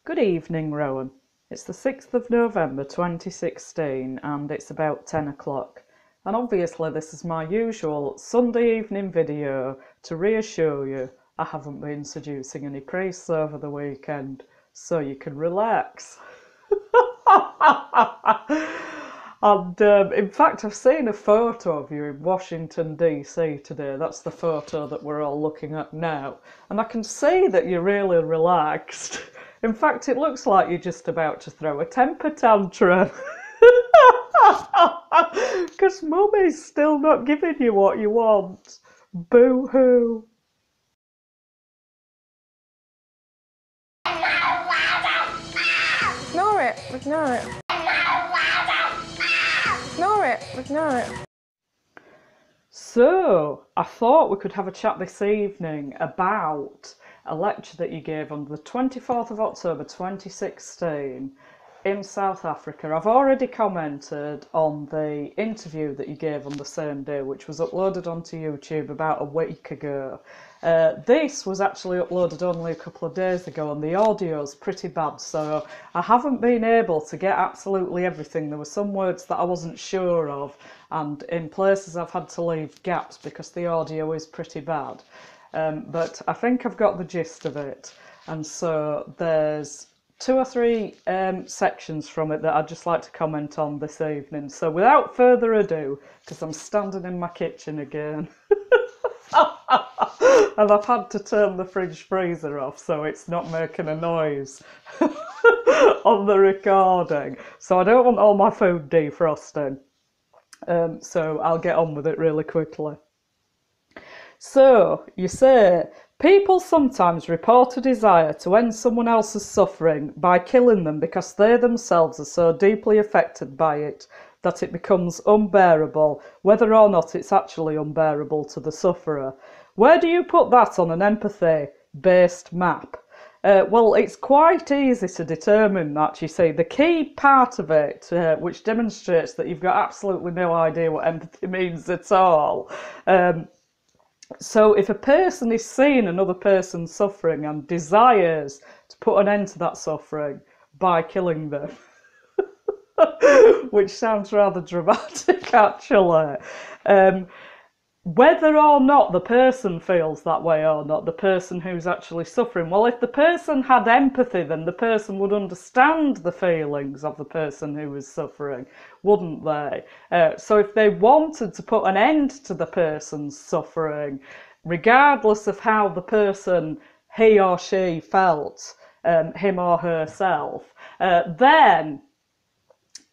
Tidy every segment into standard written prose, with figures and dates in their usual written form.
Good evening, Rowan. It's the 6th of November 2016 and it's about 10 o'clock. And obviously this is my usual Sunday evening video to reassure you I haven't been seducing any priests over the weekend, so you can relax. And in fact, I've seen a photo of you in Washington DC today. That's the photo that we're all looking at now. And I can see that you're really relaxed. In fact, it looks like you're just about to throw a temper tantrum. Because Mummy's still not giving you what you want. Boo-hoo. Ignore it, ignore it. Ignore it, ignore it. So, I thought we could have a chat this evening about a lecture that you gave on the 24th of October 2016 in South Africa. I've already commented on the interview that you gave on the same day, which was uploaded onto YouTube about a week ago. This was actually uploaded only a couple of days ago and the audio's pretty bad, so I haven't been able to get absolutely everything. There were some words that I wasn't sure of, and in places I've had to leave gaps because the audio is pretty bad. But I think I've got the gist of it, and so there's two or three sections from it that I'd just like to comment on this evening. So without further ado, because I'm standing in my kitchen again, and I've had to turn the fridge freezer off so it's not making a noise on the recording. So I don't want all my food defrosting. So I'll get on with it really quickly. So, you say, people sometimes report a desire to end someone else's suffering by killing them because they themselves are so deeply affected by it that it becomes unbearable, whether or not it's actually unbearable to the sufferer. Where do you put that on an empathy-based map? Well, it's quite easy to determine that, you see. The key part of it, which demonstrates that you've got absolutely no idea what empathy means at all. So if a person is seeing another person suffering and desires to put an end to that suffering by killing them, which sounds rather dramatic actually, whether or not the person feels that way or not, the person who's actually suffering, well, if the person had empathy, then the person would understand the feelings of the person who was suffering, wouldn't they? So if they wanted to put an end to the person's suffering, regardless of how the person, he or she felt, him or herself, then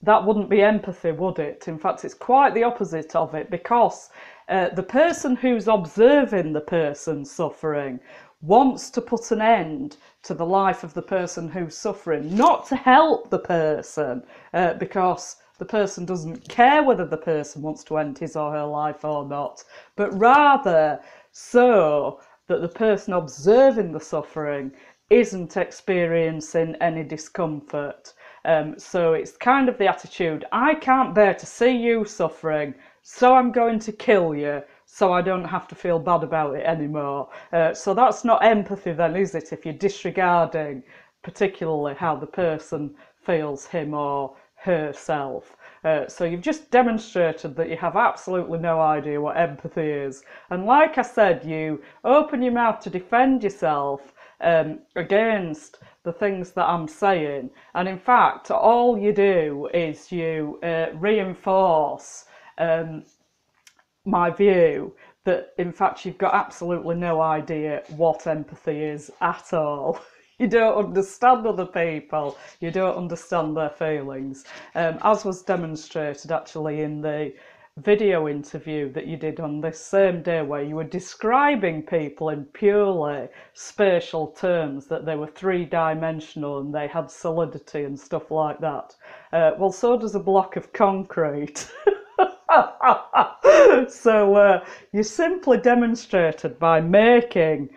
that wouldn't be empathy, would it? In fact, it's quite the opposite of it, because the person who's observing the person suffering wants to put an end to the life of the person who's suffering, not to help the person, because the person doesn't care whether the person wants to end his or her life or not, but rather so that the person observing the suffering isn't experiencing any discomfort. So it's kind of the attitude, I can't bear to see you suffering, so I'm going to kill you, so I don't have to feel bad about it anymore. So that's not empathy then, is it, if you're disregarding particularly how the person feels him or herself. So you've just demonstrated that you have absolutely no idea what empathy is. And like I said, you open your mouth to defend yourself against the things that I'm saying, and in fact all you do is you reinforce my view that in fact you've got absolutely no idea what empathy is at all. You don't understand other people, you don't understand their feelings, as was demonstrated actually in the video interview that you did on this same day, where you were describing people in purely spatial terms, that they were three-dimensional and they had solidity and stuff like that. Well, so does a block of concrete. So you simply demonstrated by making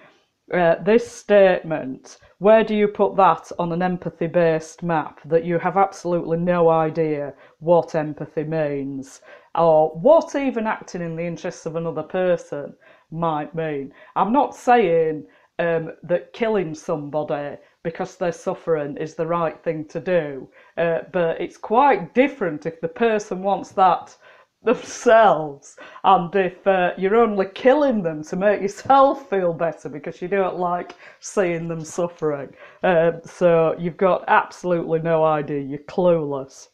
this statement, where do you put that on an empathy-based map, that you have absolutely no idea what empathy means, or what even acting in the interests of another person might mean. I'm not saying that killing somebody because they're suffering is the right thing to do. But it's quite different if the person wants that themselves, and if you're only killing them to make yourself feel better because you don't like seeing them suffering. So you've got absolutely no idea, you're clueless.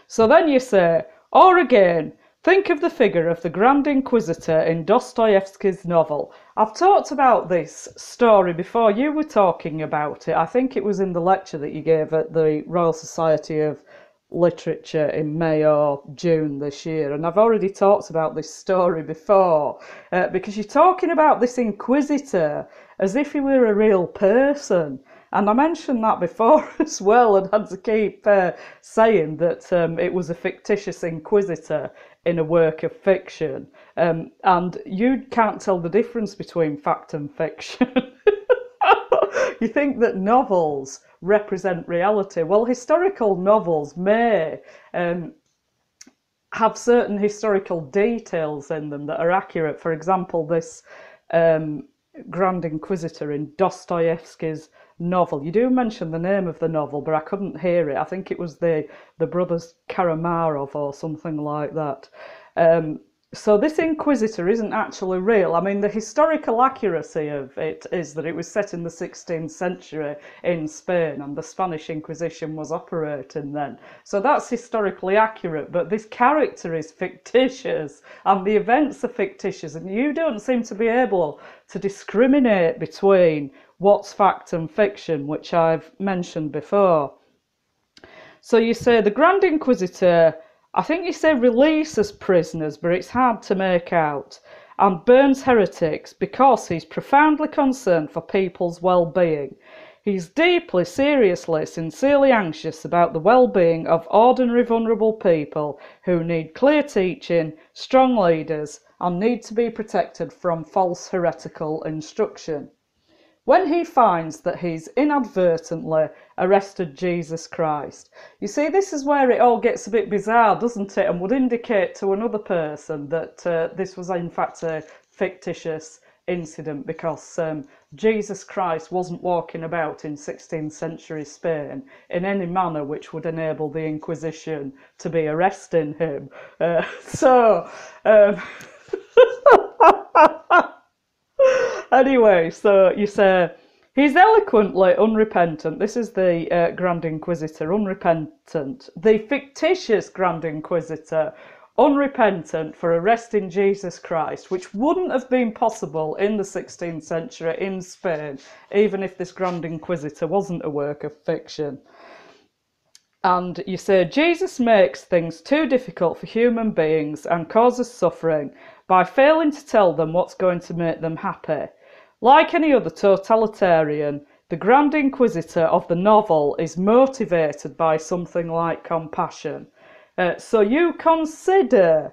So then you say, or again, think of the figure of the Grand Inquisitor in Dostoevsky's novel. I've talked about this story before. You were talking about it. I think it was in the lecture that you gave at the Royal Society of Literature in May or June this year. And I've already talked about this story before, because you're talking about this Inquisitor as if he were a real person. And I mentioned that before as well, and had to keep saying that it was a fictitious inquisitor in a work of fiction. And you can't tell the difference between fact and fiction. You think that novels represent reality. Well, historical novels may have certain historical details in them that are accurate. For example, this Grand Inquisitor in Dostoevsky's novel. You do mention the name of the novel, but I couldn't hear it. I think it was the Brothers Karamazov or something like that. So this Inquisitor isn't actually real. I mean, the historical accuracy of it is that it was set in the 16th century in Spain, and the Spanish Inquisition was operating then. So that's historically accurate, but this character is fictitious, and the events are fictitious, and you don't seem to be able to discriminate between what's fact and fiction, which I've mentioned before. So you say the Grand Inquisitor, I think you say releases prisoners, but it's hard to make out, and burns heretics because he's profoundly concerned for people's well-being. He's deeply, seriously, sincerely anxious about the well-being of ordinary vulnerable people who need clear teaching, strong leaders, and need to be protected from false heretical instruction. When he finds that he's inadvertently arrested Jesus Christ. You see, this is where it all gets a bit bizarre, doesn't it? And would indicate to another person that this was in fact a fictitious incident, because Jesus Christ wasn't walking about in 16th century Spain in any manner which would enable the Inquisition to be arresting him. Anyway, so you say, he's eloquently unrepentant. This is the Grand Inquisitor, unrepentant. The fictitious Grand Inquisitor, unrepentant for arresting Jesus Christ, which wouldn't have been possible in the 16th century in Spain, even if this Grand Inquisitor wasn't a work of fiction. And you say, Jesus makes things too difficult for human beings and causes suffering by failing to tell them what's going to make them happy. Like any other totalitarian, the Grand Inquisitor of the novel is motivated by something like compassion. So you consider,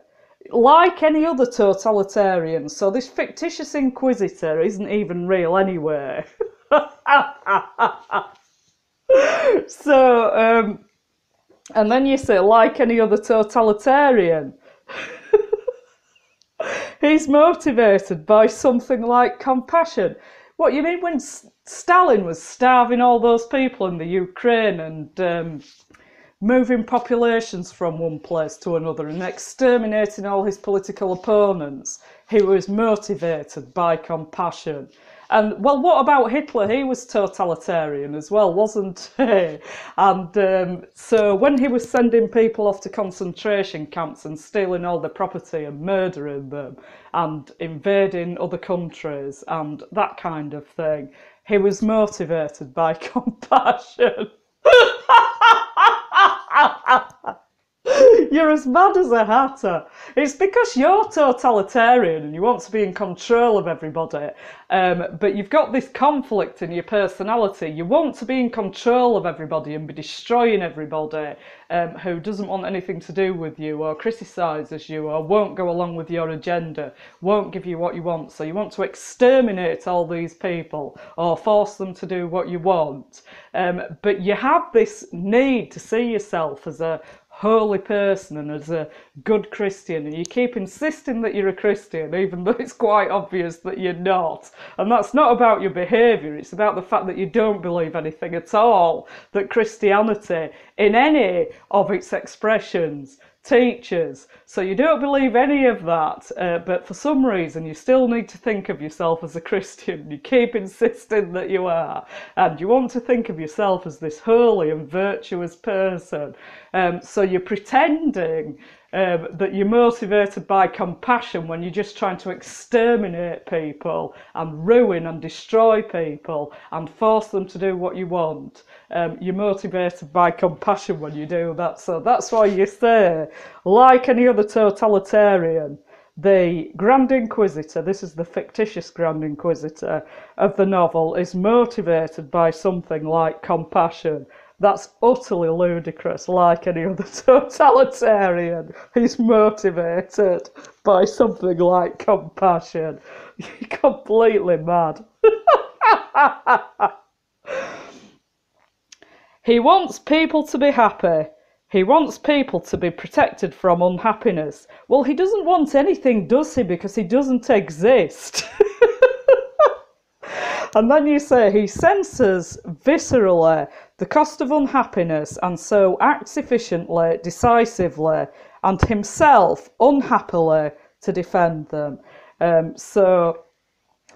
like any other totalitarian, so this fictitious Inquisitor isn't even real anyway. So, and then you say, like any other totalitarian, he's motivated by something like compassion. What, you mean when Stalin was starving all those people in the Ukraine and moving populations from one place to another and exterminating all his political opponents, he was motivated by compassion? And, well, what about Hitler? He was totalitarian as well, wasn't he? And so when he was sending people off to concentration camps and stealing all their property and murdering them and invading other countries and that kind of thing, he was motivated by compassion. You're as mad as a hatter. It's because you're totalitarian and you want to be in control of everybody, but you've got this conflict in your personality. You want to be in control of everybody and be destroying everybody who doesn't want anything to do with you or criticises you or won't go along with your agenda, won't give you what you want. So you want to exterminate all these people or force them to do what you want. But you have this need to see yourself as a holy person and as a good Christian, and you keep insisting that you're a Christian even though it's quite obvious that you're not. And that's not about your behaviour, it's about the fact that you don't believe anything at all that Christianity in any of its expressions teaches. So you don't believe any of that, but for some reason you still need to think of yourself as a Christian. You keep insisting that you are, and you want to think of yourself as this holy and virtuous person. So you're pretending that you're motivated by compassion when you're just trying to exterminate people and ruin and destroy people and force them to do what you want. You're motivated by compassion when you do that. So that's why you say, like any other totalitarian, the Grand Inquisitor, this is the fictitious Grand Inquisitor of the novel, is motivated by something like compassion. That's utterly ludicrous, like any other totalitarian. He's motivated by something like compassion. You're completely mad. He wants people to be happy. He wants people to be protected from unhappiness. Well, he doesn't want anything, does he? Because he doesn't exist. And then you say he senses viscerally the cost of unhappiness and so acts efficiently, decisively, and himself unhappily to defend them. So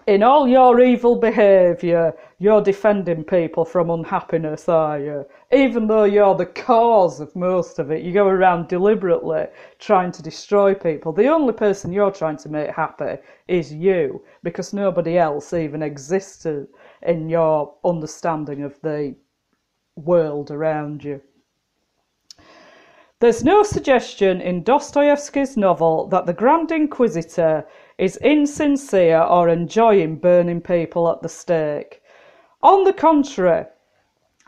in all your evil behaviour, you're defending people from unhappiness, are you? Even though you're the cause of most of it, you go around deliberately trying to destroy people. The only person you're trying to make happy is you, because nobody else even existed in your understanding of the world around you. There's no suggestion in Dostoevsky's novel that the Grand Inquisitor is insincere or enjoying burning people at the stake. On the contrary,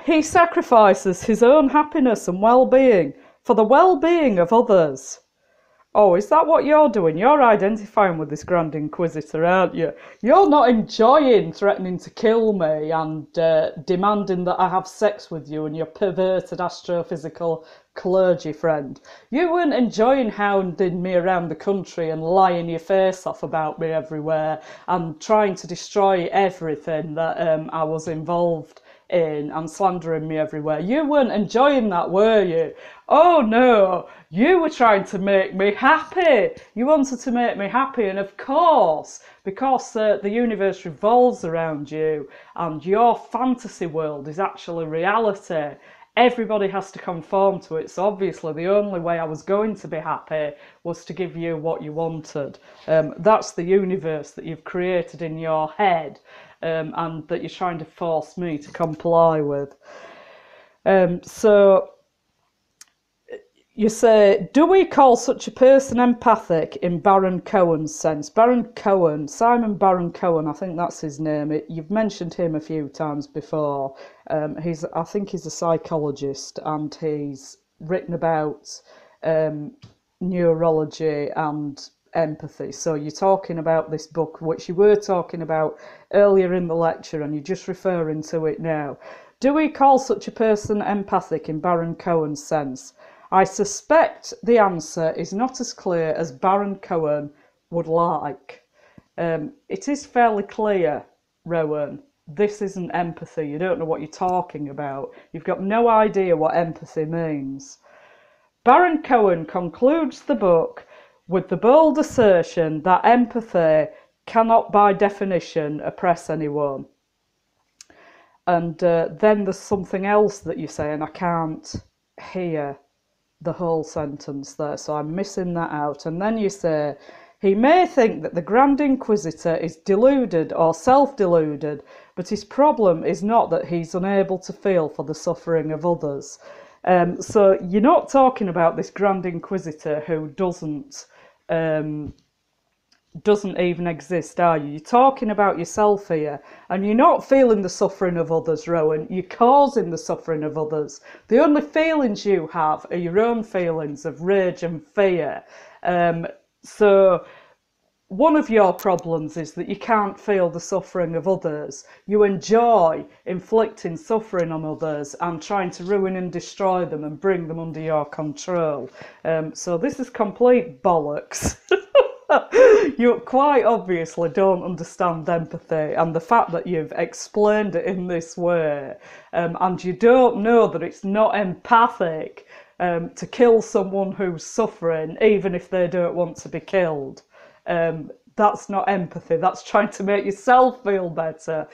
he sacrifices his own happiness and well-being for the well-being of others. Oh, is that what you're doing? You're identifying with this Grand Inquisitor, aren't you? You're not enjoying threatening to kill me and demanding that I have sex with you and your perverted astrophysical clergy friend. You weren't enjoying hounding me around the country and lying your face off about me everywhere and trying to destroy everything that I was involved in and slandering me everywhere. You weren't enjoying that, were you? Oh no, you were trying to make me happy. You wanted to make me happy, and of course, because the universe revolves around you and your fantasy world is actually reality, everybody has to conform to it. So obviously the only way I was going to be happy was to give you what you wanted. That's the universe that you've created in your head, and that you're trying to force me to comply with. So you say, do we call such a person empathic in Baron Cohen's sense? Baron Cohen, Simon Baron Cohen, I think that's his name. You've mentioned him a few times before. I think he's a psychologist, and he's written about neurology and empathy. So you're talking about this book, which you were talking about earlier in the lecture, and you're just referring to it now. Do we call such a person empathic in Baron Cohen's sense? I suspect the answer is not as clear as Baron Cohen would like. It is fairly clear, Rowan. This isn't empathy. You don't know what you're talking about. You've got no idea what empathy means. Baron Cohen concludes the book with the bold assertion that empathy cannot by definition oppress anyone. And then there's something else that you say, and I can't hear the whole sentence there, so I'm missing that out. And then you say, he may think that the Grand Inquisitor is deluded or self-deluded, but his problem is not that he's unable to feel for the suffering of others. So you're not talking about this Grand Inquisitor who doesn't even exist, are you? You're talking about yourself here, and you're not feeling the suffering of others, Rowan. You're causing the suffering of others. The only feelings you have are your own feelings of rage and fear. So one of your problems is that you can't feel the suffering of others. You enjoy inflicting suffering on others and trying to ruin and destroy them and bring them under your control. So this is complete bollocks. You quite obviously don't understand empathy, and the fact that you've explained it in this way, and you don't know that it's not empathic to kill someone who's suffering, even if they don't want to be killed. That's not empathy, that's trying to make yourself feel better,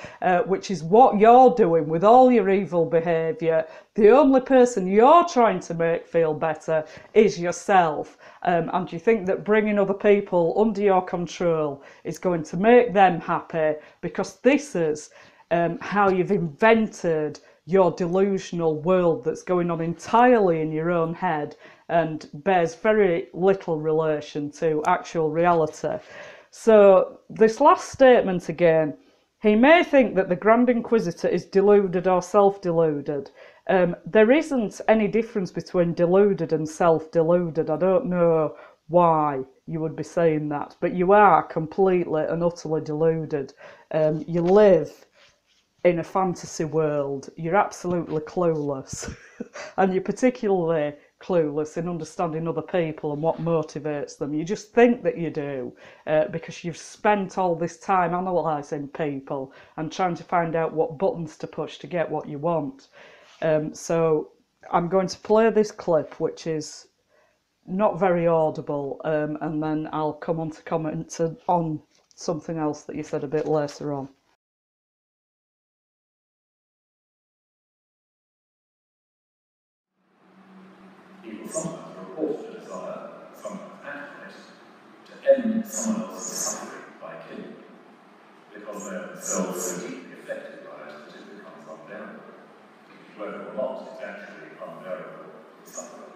which is what you're doing with all your evil behaviour. The only person you're trying to make feel better is yourself. And you think that bringing other people under your control is going to make them happy, because this is how you've invented your delusional world that's going on entirely in your own head and bears very little relation to actual reality. So this last statement again, he may think that the Grand Inquisitor is deluded or self-deluded. There isn't any difference between deluded and self-deluded. I don't know why you would be saying that, but you are completely and utterly deluded. You live in a fantasy world. You're absolutely clueless. And you're particularly clueless in understanding other people and what motivates them. You just think that you do because you've spent all this time analysing people and trying to find out what buttons to push to get what you want. So I'm going to play this clip, which is not very audible, and then I'll come on to comment on something else that you said a bit later on. People sometimes report a desire, sometimes activate, to end someone else's suffering by killing, because they are themselves so deeply affected by it that it becomes unbearable. Whether or not it's actually unbearable for the sufferer.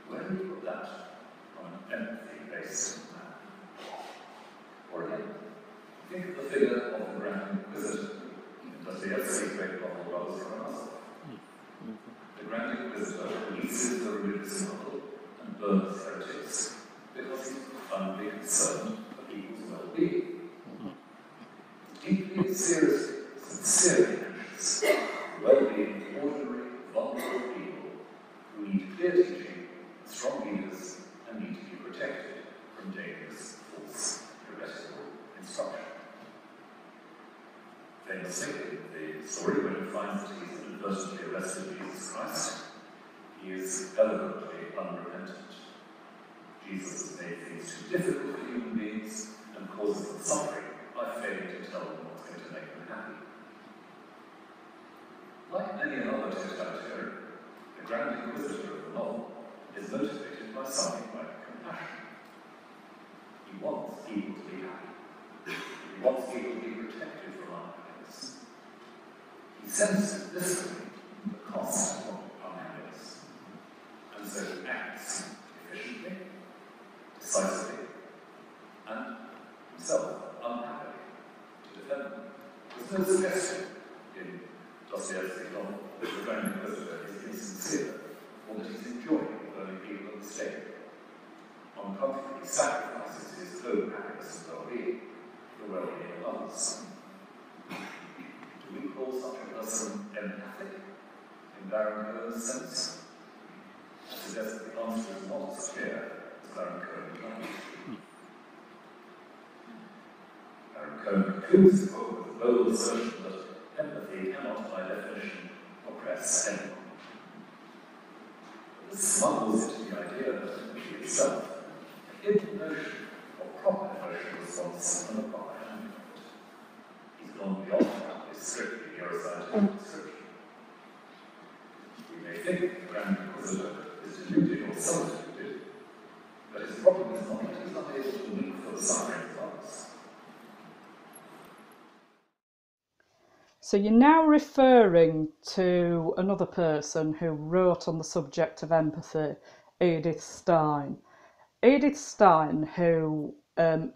Where do you put that on an empathy-based man? Or again, think of the figure of the Grand Inquisitor. Does he ever see great bottle brothers from us? The Grand Inquisitor releases the religious model and burns heretics because he's profoundly concerned for people's well-being. Deeply, seriously, sincerely anxious for the well-being of ordinary, vulnerable people who need clear teaching, strong leaders, and need to be protected from dangerous, false, heretical instruction. Famously, the story when he finds that he's inadvertently arrested Jesus Christ, he is eloquently unrepentant. Jesus has made things too difficult for human beings and causes them suffering by failing to tell them what's going to make them happy. Like many another totalitarian, the Grand Inquisitor of the novel is motivated by something like compassion. He wants people to be happy. He wants people to be protected from unhappiness. He senses viscerally the cost of unhappiness, and so he acts efficiently, decisively, and himself unhappily to defend them. There's no suggestion in Dostoevsky's novel that the Grand Inquisitor is insincere or that he's enjoying burning people at the stake. On the contrary, he sacrifices his own happiness and well-being for the well-being of others. Do we call such a person empathic in Baron Cohen's sense? I suggest that the answer is not as clear as Baron Cohen would like. Baron Cohen concludes his book with the bold assertion that empathy cannot, by definition, oppress anyone. But this smuggles into the idea that empathy itself, a hidden notion of proper emotional response and a proper handling of it, he's gone beyond that strictly neuroscientific description. We may think the Grand Inquisitor is deluded or self-deluded, but his problem is not that he's not able to weep for the suffering of others. So you're now referring to another person who wrote on the subject of empathy, Edith Stein. Edith Stein, who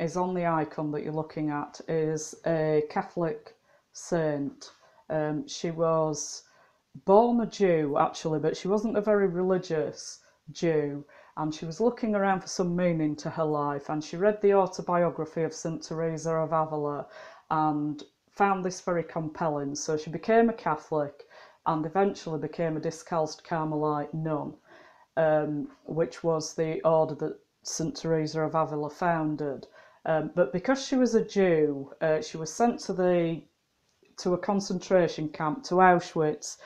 is on the icon that you're looking at, is a Catholic saint. She was born a Jew, actually, but she wasn't a very religious Jew. and she was looking around for some meaning to her life, and she read the autobiography of St. Teresa of Avila and found this very compelling. So she became a Catholic and eventually became a Discalced Carmelite nun, which was the order that St. Teresa of Avila founded. But because she was a Jew, she was sent to a concentration camp, to Auschwitz,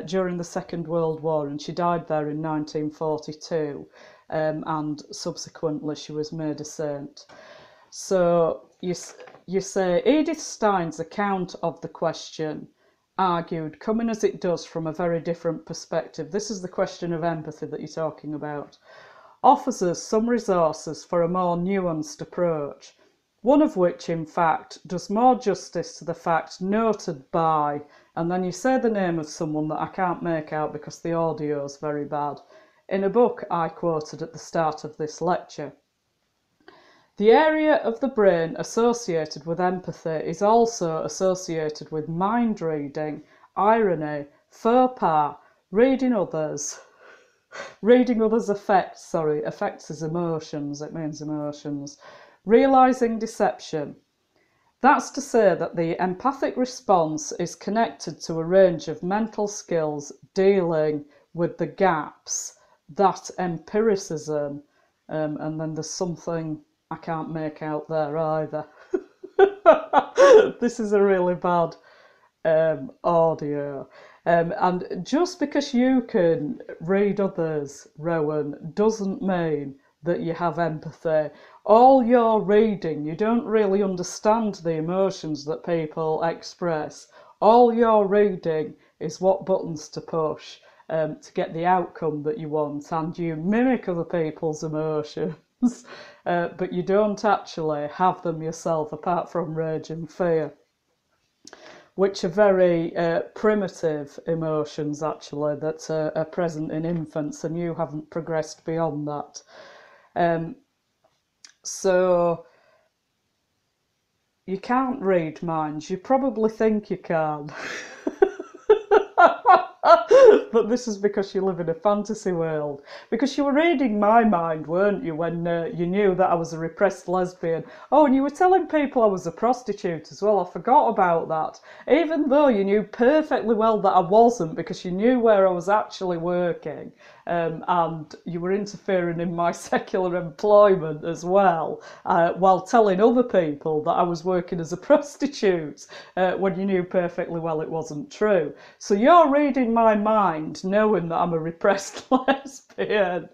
during the Second World War, and she died there in 1942, and subsequently she was made a saint. So you say Edith Stein's account of the question argued, coming as it does from a very different perspective, this is the question of empathy that you're talking about, offers us some resources for a more nuanced approach, one of which, in fact, does more justice to the fact noted by, and then you say the name of someone that I can't make out because the audio is very bad, in a book I quoted at the start of this lecture. The area of the brain associated with empathy is also associated with mind reading, irony, faux pas, reading others' affects is emotions, it means emotions, realising deception. That's to say that the empathic response is connected to a range of mental skills dealing with the gaps, that empiricism, and then there's something I can't make out there either. This is a really bad audio. And just because you can read others, Rowan, doesn't mean that you have empathy. All your reading, you don't really understand the emotions that people express. All your reading is what buttons to push to get the outcome that you want, and you mimic other people's emotions. But you don't actually have them yourself, apart from rage and fear, which are very primitive emotions, actually, that are present in infants, and you haven't progressed beyond that. So you can't read minds. You probably think you can. But this is because you live in a fantasy world. Because you were reading my mind, weren't you, when you knew that I was a repressed lesbian? Oh, and you were telling people I was a prostitute as well. I forgot about that. Even though you knew perfectly well that I wasn't, because you knew where I was actually working, and you were interfering in my secular employment as well, while telling other people that I was working as a prostitute, when you knew perfectly well it wasn't true. So you're reading my mind knowing that I'm a repressed lesbian.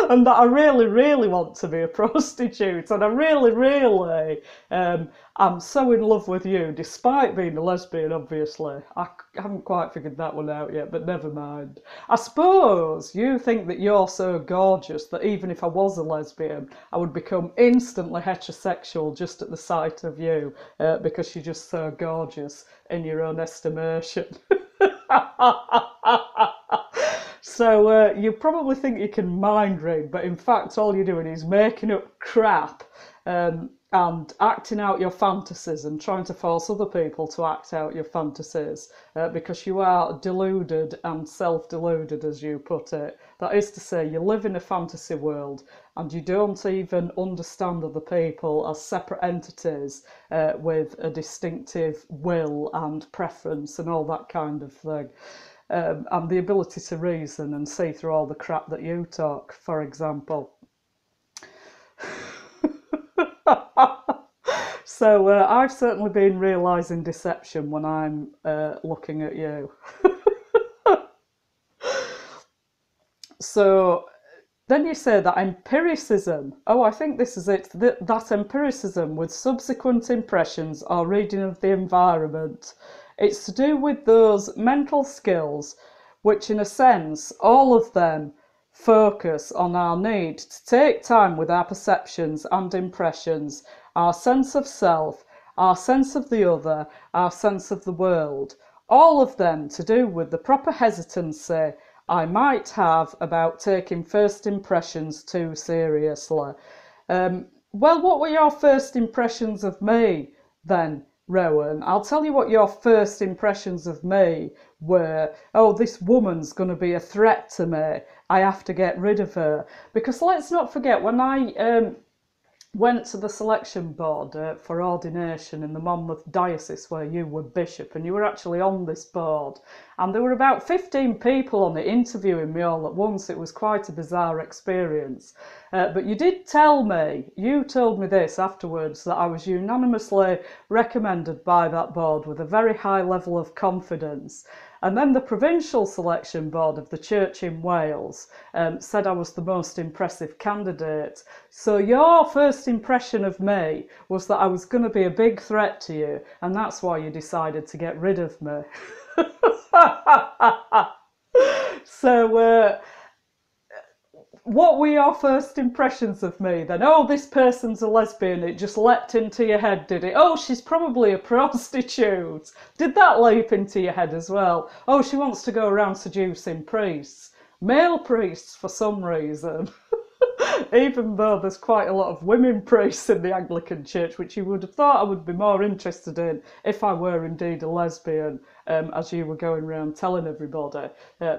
And that I really, really want to be a prostitute, and I really, really am so in love with you, despite being a lesbian, obviously. I haven't quite figured that one out yet, but never mind. I suppose you think that you're so gorgeous that even if I was a lesbian, I would become instantly heterosexual just at the sight of you, because you're just so gorgeous in your own estimation. So you probably think you can mind read, but in fact all you're doing is making up crap and acting out your fantasies and trying to force other people to act out your fantasies, because you are deluded and self-deluded, as you put it. That is to say, you live in a fantasy world and you don't even understand other people as separate entities with a distinctive will and preference and all that kind of thing. And the ability to reason and see through all the crap that you talk, for example. So I've certainly been realising deception when I'm looking at you. So then you say that empiricism, oh, I think this is it, that empiricism with subsequent impressions or reading of the environment, it's to do with those mental skills which, in a sense, all of them focus on our need to take time with our perceptions and impressions, our sense of self, our sense of the other, our sense of the world. All of them to do with the proper hesitancy I might have about taking first impressions too seriously. Well, what were your first impressions of me then, Rowan, I'll tell you what your first impressions of me were. Oh, this woman's going to be a threat to me. I have to get rid of her. Because let's not forget, when I went to the selection board for ordination in the Monmouth Diocese where you were bishop, and you were actually on this board, and there were about 15 people on it interviewing me all at once. It was quite a bizarre experience. But you did tell me, you told me this afterwards, that I was unanimously recommended by that board with a very high level of confidence. And then the provincial selection board of the church in Wales said I was the most impressive candidate. So your first impression of me was that I was going to be a big threat to you, and that's why you decided to get rid of me. So what were your first impressions of me then? Oh, this person's a lesbian. It just leapt into your head, did it? Oh, she's probably a prostitute. Did that leap into your head as well? Oh, she wants to go around seducing priests. Male priests for some reason. Even though there's quite a lot of women priests in the Anglican Church, which you would have thought I would be more interested in if I were indeed a lesbian, as you were going around telling everybody,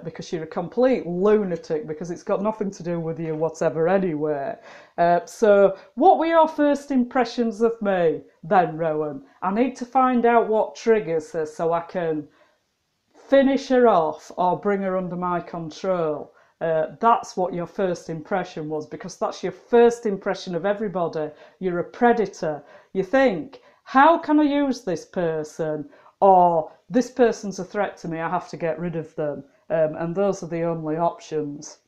because you're a complete lunatic, because it's got nothing to do with you whatever anyway. So what were your first impressions of me then, Rowan? I need to find out what triggers her so I can finish her off or bring her under my control. That's what your first impression was, because that's your first impression of everybody. You're a predator. You think, how can I use this person? Or this person's a threat to me, I have to get rid of them. And those are the only options.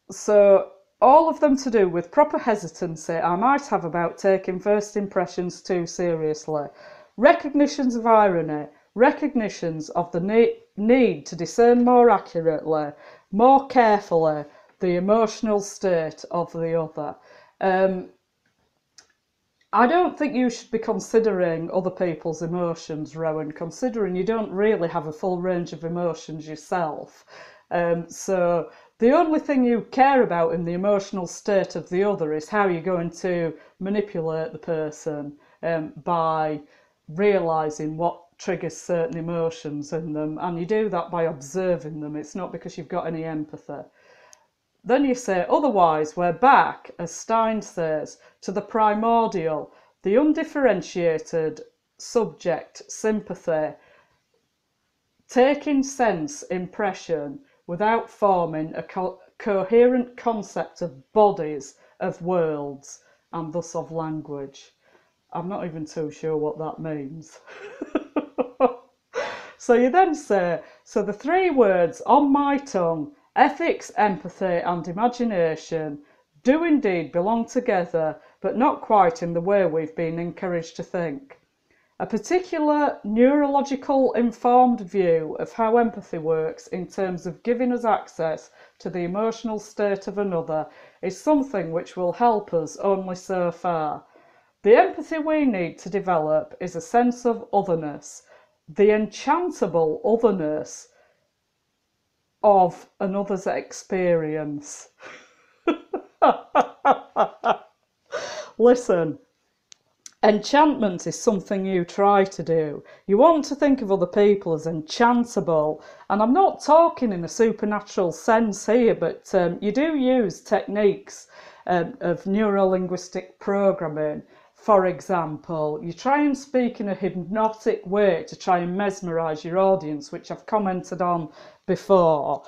So all of them to do with proper hesitancy I might have about taking first impressions too seriously. Recognitions of irony, recognitions of the need to discern more accurately, more carefully, the emotional state of the other. I don't think you should be considering other people's emotions, Rowan, considering you don't really have a full range of emotions yourself. So the only thing you care about in the emotional state of the other is how you're going to manipulate the person by realising what triggers certain emotions in them, and you do that by observing them. It's not because you've got any empathy. Then you say, otherwise, we're back, as Stein says, to the primordial, the undifferentiated subject sympathy, taking sense impression without forming a coherent concept of bodies, of worlds, and thus of language. I'm not even too sure what that means. So you then say, so the three words on my tongue, ethics, empathy and imagination, do indeed belong together, but not quite in the way we've been encouraged to think. A particular neurological informed view of how empathy works in terms of giving us access to the emotional state of another is something which will help us only so far. The empathy we need to develop is a sense of otherness, the enchantable otherness of another's experience. Listen, enchantment is something you try to do. You want to think of other people as enchantable, and I'm not talking in a supernatural sense here, but you do use techniques of neuro-linguistic programming. For example, you try and speak in a hypnotic way to try and mesmerise your audience, which I've commented on before.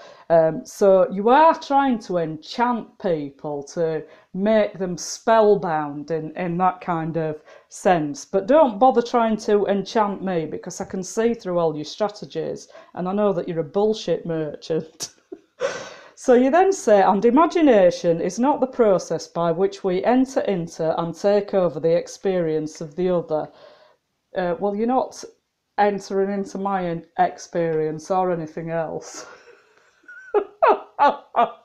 So you are trying to enchant people, to make them spellbound in that kind of sense. But don't bother trying to enchant me, because I can see through all your strategies and I know that you're a bullshit merchant. So you then say, and imagination is not the process by which we enter into and take over the experience of the other. Well, you're not entering into my experience or anything else. But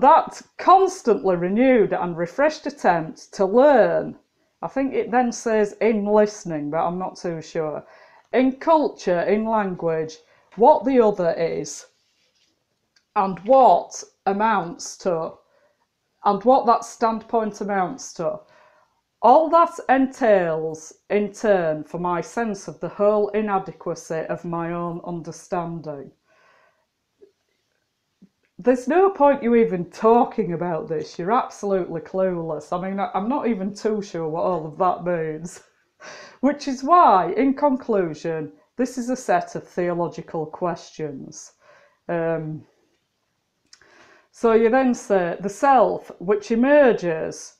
that constantly renewed and refreshed attempt to learn, I think it then says in listening, but I'm not too sure, in culture, in language, what the other is, and what amounts to, and what that standpoint amounts to. All that entails, in turn, for my sense of the whole inadequacy of my own understanding. There's no point you even talking about this. You're absolutely clueless. I mean, I'm not even too sure what all of that means. Which is why, in conclusion, this is a set of theological questions. So you then say the self, which emerges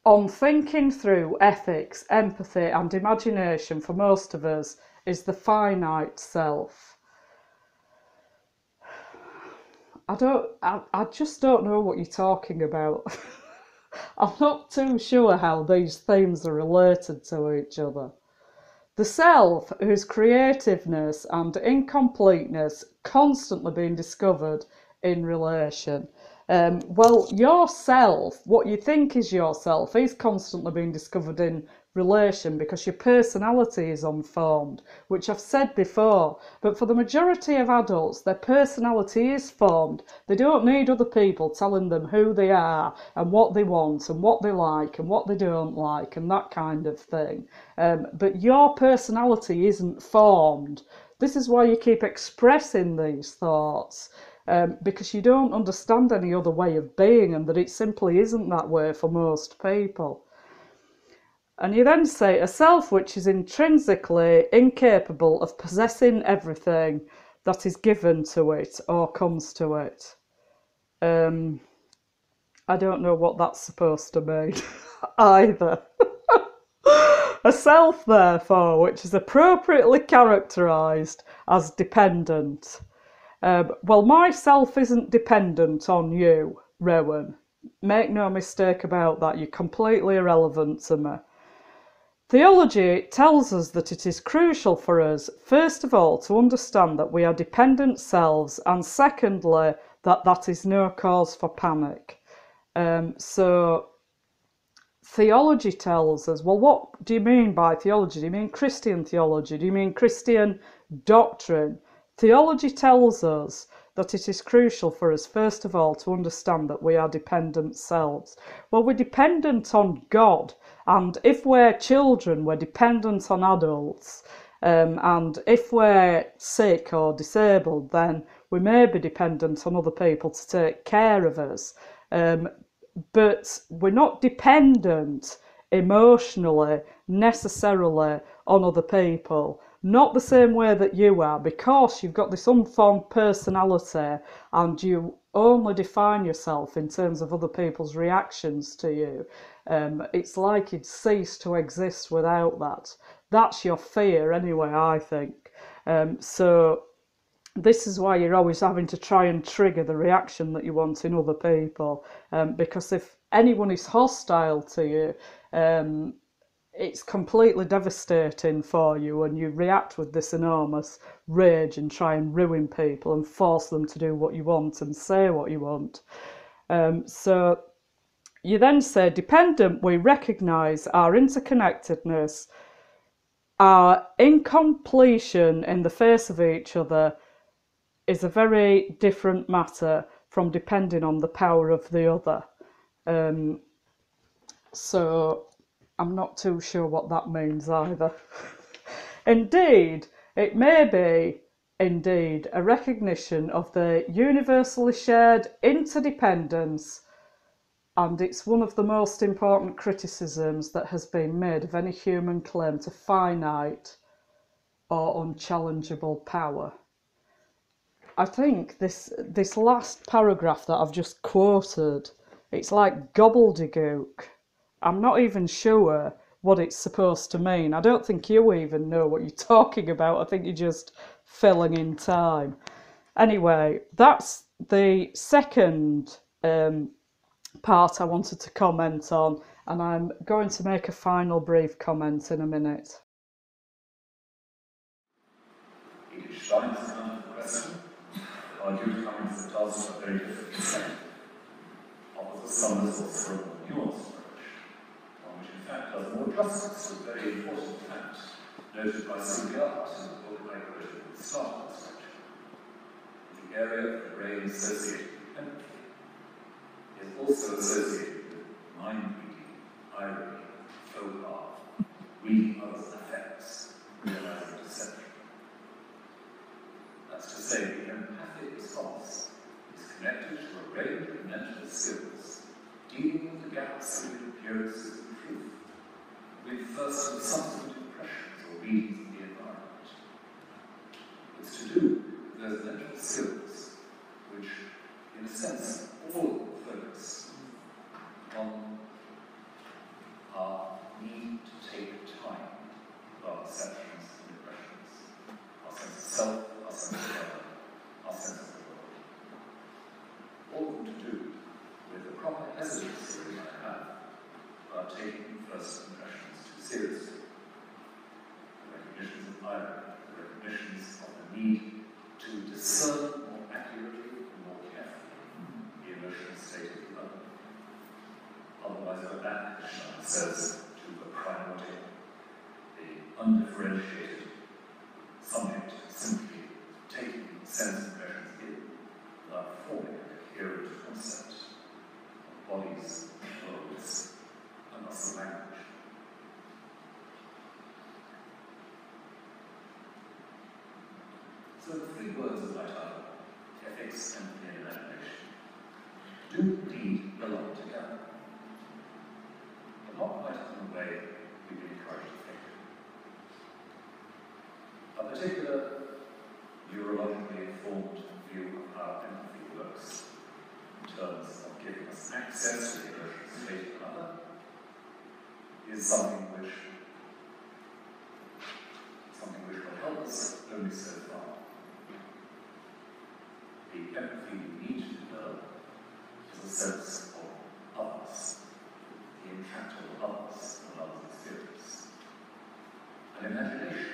on thinking through ethics, empathy, and imagination for most of us, is the finite self. I just don't know what you're talking about. I'm not too sure how these themes are related to each other. The self, whose creativeness and incompleteness constantly being discovered in relation. Well, yourself, what you think is yourself, is constantly being discovered in relation because your personality is unformed, which I've said before. But for the majority of adults, their personality is formed. They don't need other people telling them who they are and what they want and what they like and what they don't like and that kind of thing. But your personality isn't formed. This is why you keep expressing these thoughts. Because you don't understand any other way of being, and that it simply isn't that way for most people. And you then say a self which is intrinsically incapable of possessing everything that is given to it or comes to it. I don't know what that's supposed to mean either. A self, therefore, which is appropriately characterised as dependent. Well, my self isn't dependent on you, Rowan. Make no mistake about that, you're completely irrelevant to me. Theology tells us that it is crucial for us, first of all, to understand that we are dependent selves, and secondly, that that is no cause for panic. So theology tells us, well, what do you mean by theology? Do you mean Christian theology? Do you mean Christian doctrine? Theology tells us that it is crucial for us, first of all, to understand that we are dependent selves. Well, we're dependent on God, and if we're children, we're dependent on adults. And if we're sick or disabled, then we may be dependent on other people to take care of us. But we're not dependent emotionally necessarily on other people. Not the same way that you are, because you've got this unformed personality and you only define yourself in terms of other people's reactions to you. It's like you'd cease to exist without that. That's your fear anyway, I think. So this is why you're always having to try and trigger the reaction that you want in other people. Because if anyone is hostile to you, it's completely devastating for you, and you react with this enormous rage and try and ruin people and force them to do what you want and say what you want. So you then say, dependent, we recognise our interconnectedness, our incompletion in the face of each other is a very different matter from depending on the power of the other. So I'm not too sure what that means either. Indeed, it may be indeed a recognition of the universally shared interdependence, and it's one of the most important criticisms that has been made of any human claim to finite or unchallengeable power. I think this last paragraph that I've just quoted, it's like gobbledygook. I'm not even sure what it's supposed to mean. I don't think you even know what you're talking about. I think you're just filling in time. Anyway, that's the second part I wanted to comment on, and I'm going to make a final brief comment in a minute. Each science question argued comes to us a very different extent, offers some results from a nuanced approach, one which in fact does more justice to a very important fact noted by C.R. in the book I quoted at the start of this lecture. The area of the brain associated with empathy is also associated with mind-reading, irony, faux pas, reading others' affects, realizing deception. That's to say, the empathic response is connected to a range of mental skills, dealing with the gaps between appearances and truth, with first and subsequent impressions or readings of the environment. It's to do with those mental skills which, in a sense, all of them focus on our need to take time for our perceptions and impressions, our sense of self, our sense of other, our sense of the world. All of them to do with the proper hesitancy we might have about taking first impressions too seriously. The recognitions of irony, the recognitions of the need to discern more accurately and more carefully the emotional state of the other. Otherwise, what that condition says to the priority, the undifferentiated subject simply taking sense impressions in without forming a coherent concept of bodies, worlds, and thus the language. So the three words of my title, ethics, empathy, and imagination, do indeed belong together, but not quite in the way we've been encouraged to think. A particular neurologically informed view of how empathy works in terms of giving us access to the emotional state of another is something which will help us only so far. The empathy we need to develop is a sense of others, the intractable others and others' experience. And imagination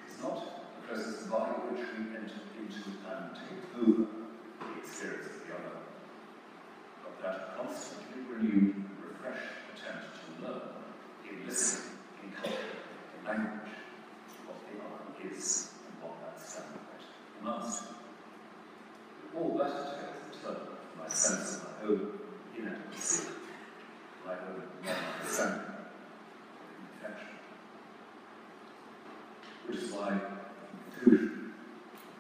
is not the process by which we enter into and take over the experience of the other, but that constantly renewed and refreshed attempt to learn in listening, in culture, in language, what the other is and what that standpoint amounts to. All that entails in turn for my sense of my own inadequacy, my own non-understanding of imperfection. Which is why, in conclusion,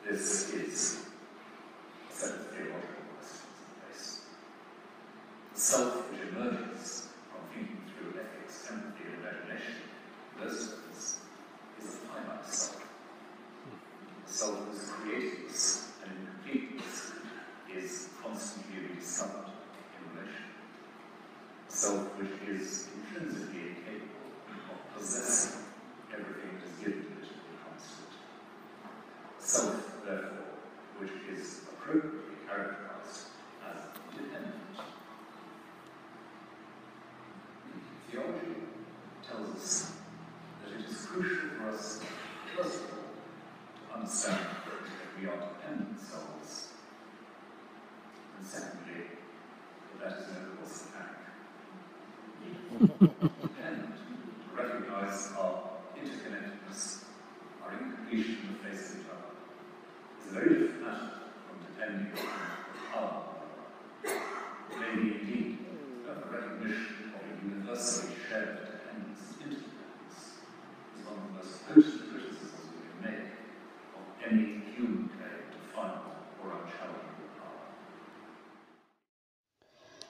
this is a set of theological questions in place. The self which emerges from thinking through ethics, empathy, and imagination, those things, is a finite self. The self that is creatiness and incompleteness is constantly rediscovered in relation. A self which is intrinsically incapable of possessing everything that is given to it in constant. A self, therefore, which is appropriately characterized as dependent. Theology tells us that it is crucial for us, first of all, to understand that we are dependent souls, and secondly, that is no course of attack. Dependent, to recognize our interconnectedness, our incompletion in the face of each other, is a very different matter from depending on our maybe indeed a recognition of a universally shared dependence and interdependence is one of the most potent criticisms we can make of any human claim to final or unchallengeable power.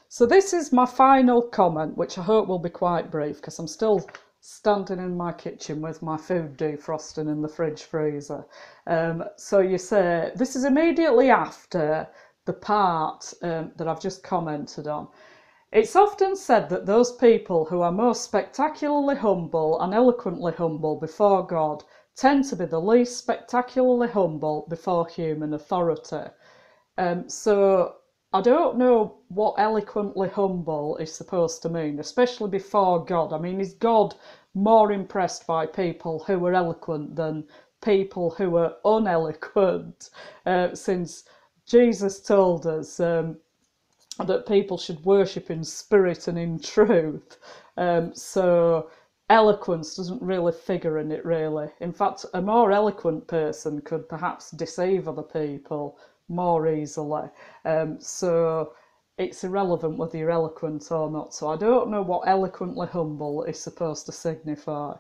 So this is my final comment, which I hope will be quite brief, because I'm still standing in my kitchen with my food defrosting in the fridge freezer. So you say, this is immediately after the part that I've just commented on. It's often said that those people who are most spectacularly humble and eloquently humble before God tend to be the least spectacularly humble before human authority. So I don't know what eloquently humble is supposed to mean, especially before God. I mean, is God more impressed by people who are eloquent than people who are uneloquent? Since Jesus told us that people should worship in spirit and in truth. So eloquence doesn't really figure in it, really. In fact, a more eloquent person could perhaps deceive other people more easily. So it's irrelevant whether you're eloquent or not. So I don't know what eloquently humble is supposed to signify.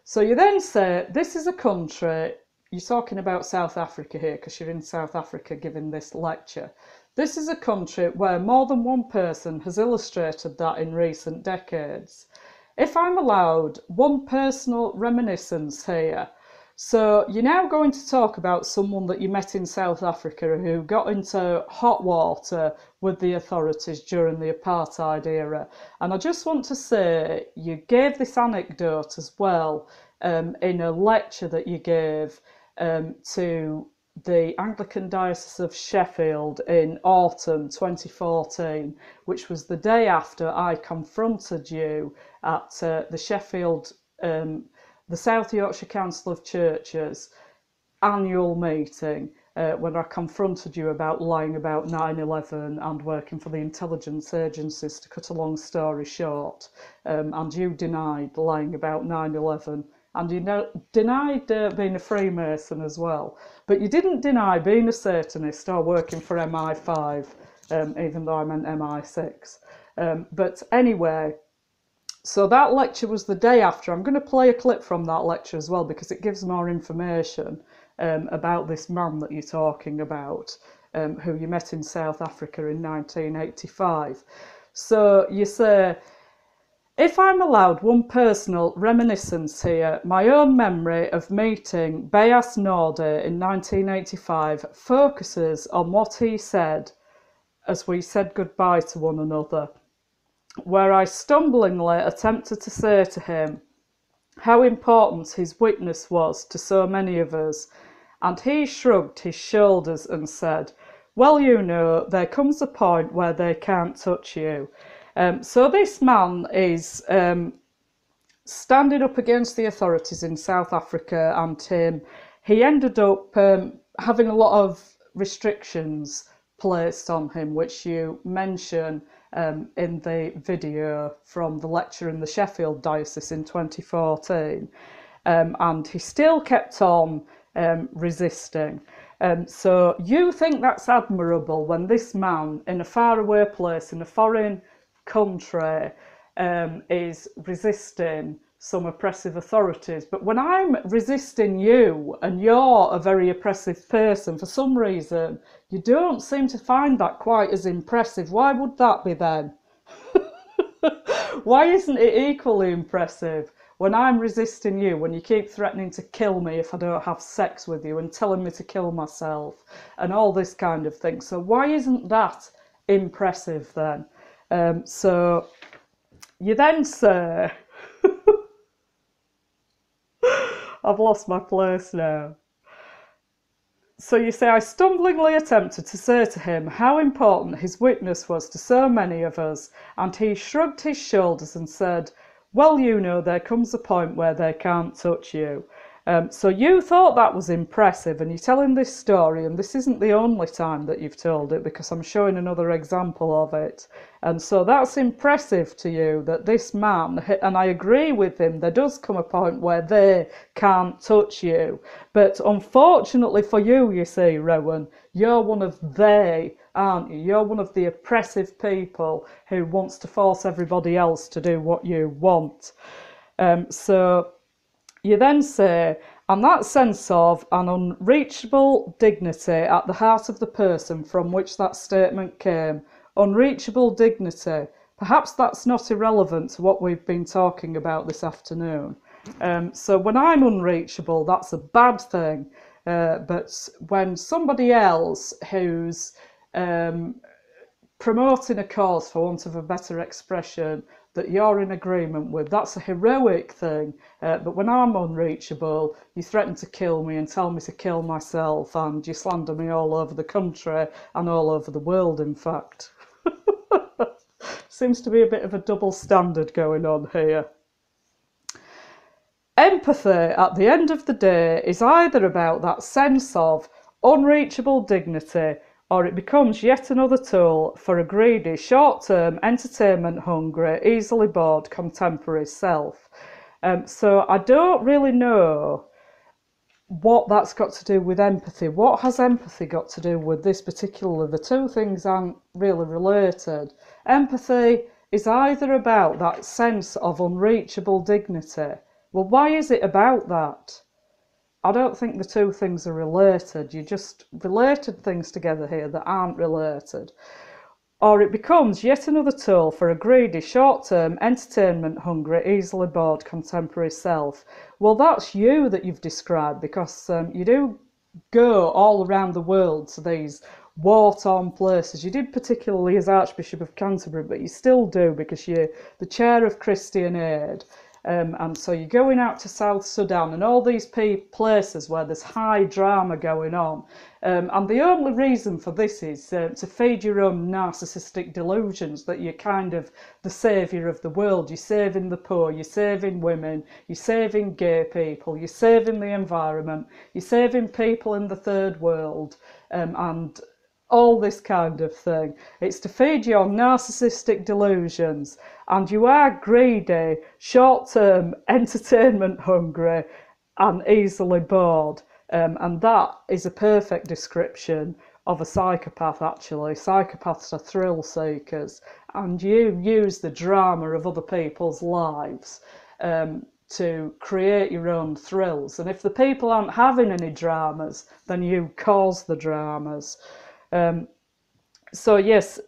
So you then say, this is a country, you're talking about South Africa here because you're in South Africa giving this lecture. This is a country where more than one person has illustrated that in recent decades. If I'm allowed one personal reminiscence here, so you're now going to talk about someone that you met in South Africa who got into hot water with the authorities during the apartheid era. And I just want to say you gave this anecdote as well in a lecture that you gave to the Anglican Diocese of Sheffield in autumn 2014, which was the day after I confronted you at the Sheffield, the South Yorkshire Council of Churches annual meeting, when I confronted you about lying about 9/11 and working for the intelligence agencies, to cut a long story short, and you denied lying about 9/11. And you denied being a Freemason as well. But you didn't deny being a Satanist or working for MI5, even though I meant MI6. But anyway, so that lecture was the day after. I'm going to play a clip from that lecture as well because it gives more information about this man that you're talking about, who you met in South Africa in 1985. So you say, if I'm allowed one personal reminiscence here, my own memory of meeting Beyas Norde in 1985 focuses on what he said as we said goodbye to one another, where I stumblingly attempted to say to him how important his witness was to so many of us, and he shrugged his shoulders and said, well, you know, there comes a point where they can't touch you. So this man is standing up against the authorities in South Africa, and he ended up having a lot of restrictions placed on him, which you mention in the video from the lecture in the Sheffield Diocese in 2014. And he still kept on resisting. So you think that's admirable when this man in a faraway place, in a foreign country, is resisting some oppressive authorities. But when I'm resisting you and you're a very oppressive person, for some reason, you don't seem to find that quite as impressive. Why would that be then? Why isn't it equally impressive when I'm resisting you, when you keep threatening to kill me if I don't have sex with you and telling me to kill myself and all this kind of thing? So why isn't that impressive then? So you then say, I've lost my place now. So you say, I stumblingly attempted to say to him how important his witness was to so many of us, and he shrugged his shoulders and said, well, you know, there comes a point where they can't touch you. So you thought that was impressive, and you're telling this story, and this isn't the only time that you've told it, because I'm showing another example of it. And so that's impressive to you, that this man, and I agree with him, there does come a point where they can't touch you. But unfortunately for you, you see, Rowan, you're one of they, aren't you? You're one of the oppressive people who wants to force everybody else to do what you want. So you then say, and that sense of an unreachable dignity at the heart of the person from which that statement came, unreachable dignity, perhaps that's not irrelevant to what we've been talking about this afternoon. So when I'm unreachable, that's a bad thing. But when somebody else who's promoting a cause, for want of a better expression, that you're in agreement with, that's a heroic thing. But when I'm unreachable, you threaten to kill me and tell me to kill myself, and you slander me all over the country and all over the world, in fact. Seems to be a bit of a double standard going on here. Empathy, at the end of the day, is either about that sense of unreachable dignity, or it becomes yet another tool for a greedy, short-term, entertainment-hungry, easily bored contemporary self. So I don't really know what that's got to do with empathy. What has empathy got to do with this particular? The two things aren't really related. Empathy is either about that sense of unreachable dignity. Well, why is it about that? I don't think the two things are related. You just related things together here that aren't related. Or it becomes yet another tool for a greedy, short-term, entertainment-hungry, easily bored contemporary self. Well, that's you that you've described, because you do go all around the world to these war-torn places. You did particularly as Archbishop of Canterbury, but you still do because you're the chair of Christian Aid. And so you're going out to South Sudan and all these places where there's high drama going on. And the only reason for this is to feed your own narcissistic delusions that you're kind of the saviour of the world. You're saving the poor, you're saving women, you're saving gay people, you're saving the environment, you're saving people in the third world, and all this kind of thing. It's to feed your narcissistic delusions, and you are greedy, short-term, entertainment-hungry, and easily bored. And that is a perfect description of a psychopath, actually. Psychopaths are thrill seekers, and you use the drama of other people's lives to create your own thrills. And if the people aren't having any dramas, then you cause the dramas. So yes,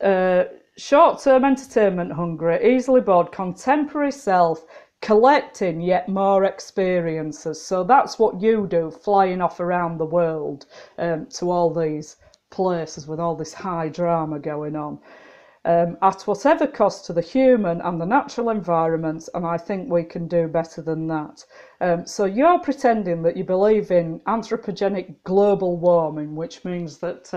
short-term entertainment hungry, easily bored, contemporary self, collecting yet more experiences. So that's what you do, flying off around the world to all these places with all this high drama going on. At whatever cost to the human and the natural environment, and I think we can do better than that. So you're pretending that you believe in anthropogenic global warming, which means that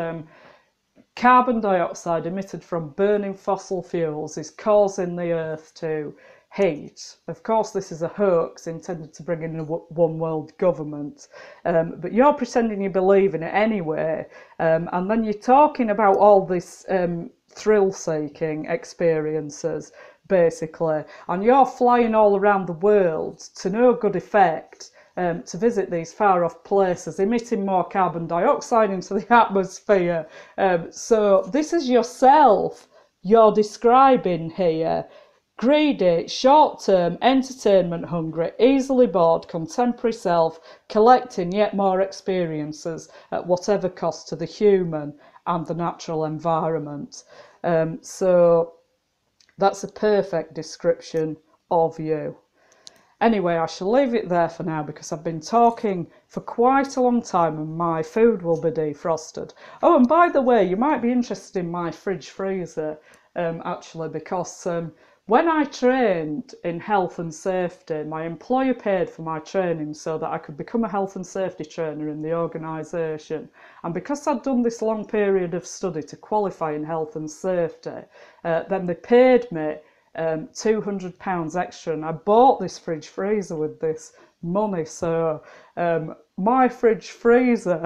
carbon dioxide emitted from burning fossil fuels is causing the Earth to heat. Of course, this is a hoax intended to bring in a one world government, but you're pretending you believe in it anyway, and then you're talking about all this thrill-seeking experiences, basically, and you're flying all around the world to no good effect, to visit these far-off places, emitting more carbon dioxide into the atmosphere. So this is yourself you're describing here. Greedy, short-term, entertainment-hungry, easily bored, contemporary self, collecting yet more experiences at whatever cost to the human and the natural environment. So that's a perfect description of you. Anyway, I shall leave it there for now because I've been talking for quite a long time and my food will be defrosted. Oh, and by the way, you might be interested in my fridge freezer, actually, because when I trained in health and safety, my employer paid for my training so that I could become a health and safety trainer in the organisation. And because I'd done this long period of study to qualify in health and safety, then they paid me £200 extra, and I bought this fridge freezer with this money. So my fridge freezer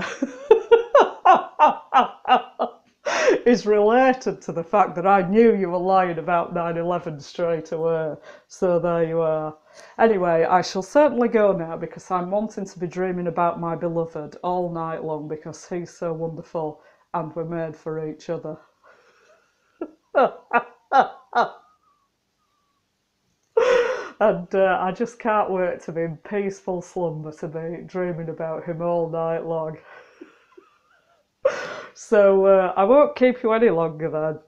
is related to the fact that I knew you were lying about 9/11 straight away. So there you are. Anyway, I shall certainly go now because I'm wanting to be dreaming about my beloved all night long because he's so wonderful and we're made for each other. And I just can't wait to be in peaceful slumber, to be dreaming about him all night long. So I won't keep you any longer then.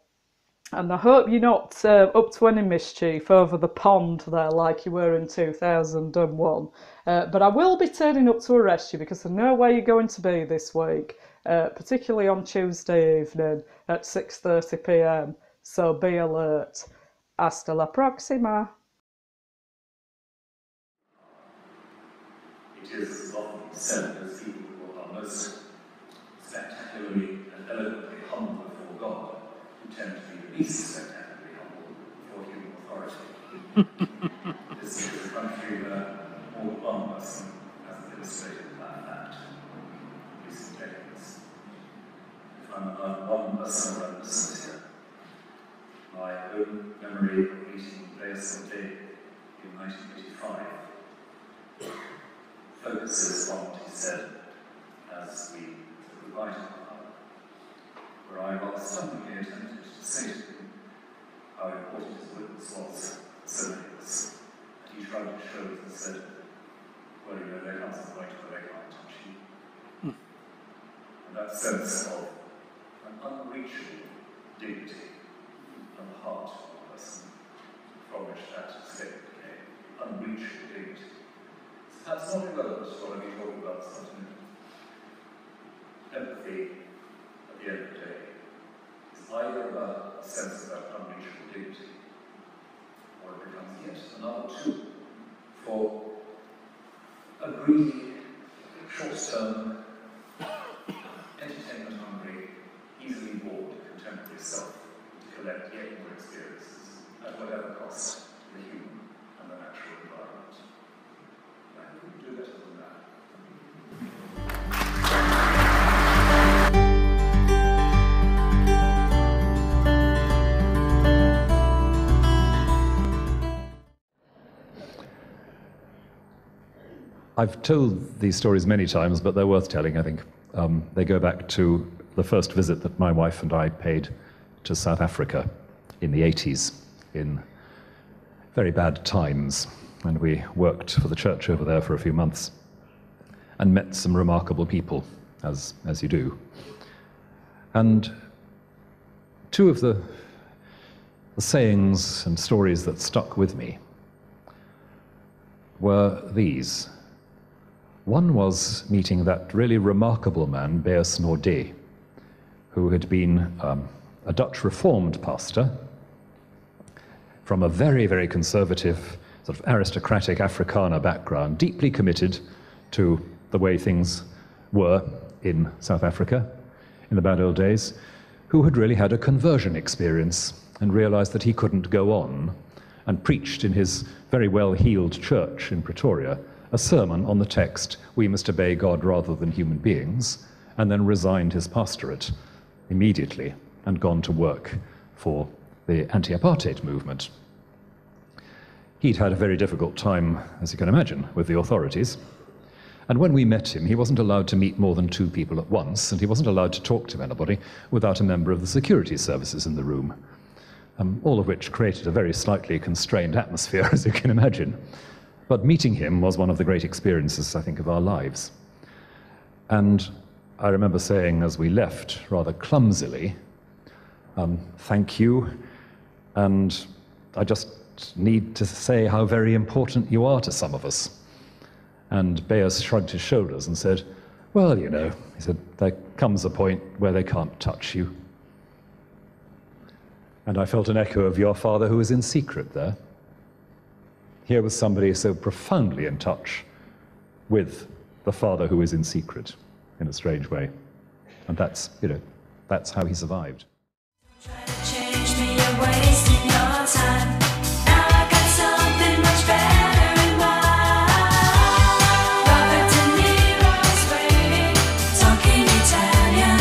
And I hope you're not up to any mischief over the pond there like you were in 2001. But I will be turning up to arrest you because I know where you're going to be this week, particularly on Tuesday evening at 6:30 p.m. So be alert. Hasta la próxima. It is often said that people who are most spectacularly and eloquently humble before God who tend to be the least spectacularly humble before human authority. This is a country where more than one person has illustrated that fact in recent decades. If I'm allowed one personal reminiscence here, my own memory of meeting Reyes Day in 1985 focuses on what he said as we goodbye to one another, where I rather stunningly attempted to say to him how important his witness was so many of us. And he shrugged his shoulders and said, well, you know, there comes a point where they can't touch you. And that sense of an unreachable dignity and the heart of a person from which that statement came, unreachable dignity. That's not irrelevant to what I've been talking about this afternoon. Empathy, at the end of the day, is either about a sense of that unreachable dignity, or it becomes yet another tool for a greedy, short-term, entertainment-hungry, easily bored contemporary self to collect yet more experiences at whatever cost to the human and the natural environment. And I couldn't do better than that. I've told these stories many times, but they're worth telling, I think. They go back to the first visit that my wife and I paid to South Africa in the 80s, in very bad times, and we worked for the church over there for a few months and met some remarkable people, as you do. And two of the sayings and stories that stuck with me were these. One was meeting that really remarkable man, B.S. Noordet, who had been a Dutch Reformed pastor from a very, very conservative, sort of aristocratic Afrikaner background, deeply committed to the way things were in South Africa in the bad old days, who had really had a conversion experience and realized that he couldn't go on, and preached in his very well-heeled church in Pretoria a sermon on the text, "We must obey God rather than human beings," and then resigned his pastorate immediately and gone to work for the anti-apartheid movement. He'd had a very difficult time, as you can imagine, with the authorities. And when we met him, he wasn't allowed to meet more than 2 people at once, and he wasn't allowed to talk to anybody without a member of the security services in the room, all of which created a very slightly constrained atmosphere, as you can imagine. But meeting him was one of the great experiences, I think, of our lives. And I remember saying as we left, rather clumsily, thank you, and I just need to say how very important you are to some of us. And Beas shrugged his shoulders and said, well, you know, he said, there comes a point where they can't touch you. And I felt an echo of your father who was in secret there. Here was somebody so profoundly in touch with the father who is in secret, in a strange way. And that's, you know, that's how he survived. Try to change me, you're wasting your time. Now I got something much better in mind. Robert De Niro's waiting, talking Italian.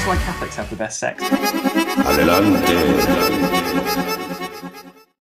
Why Catholics have the best sex. Adelante.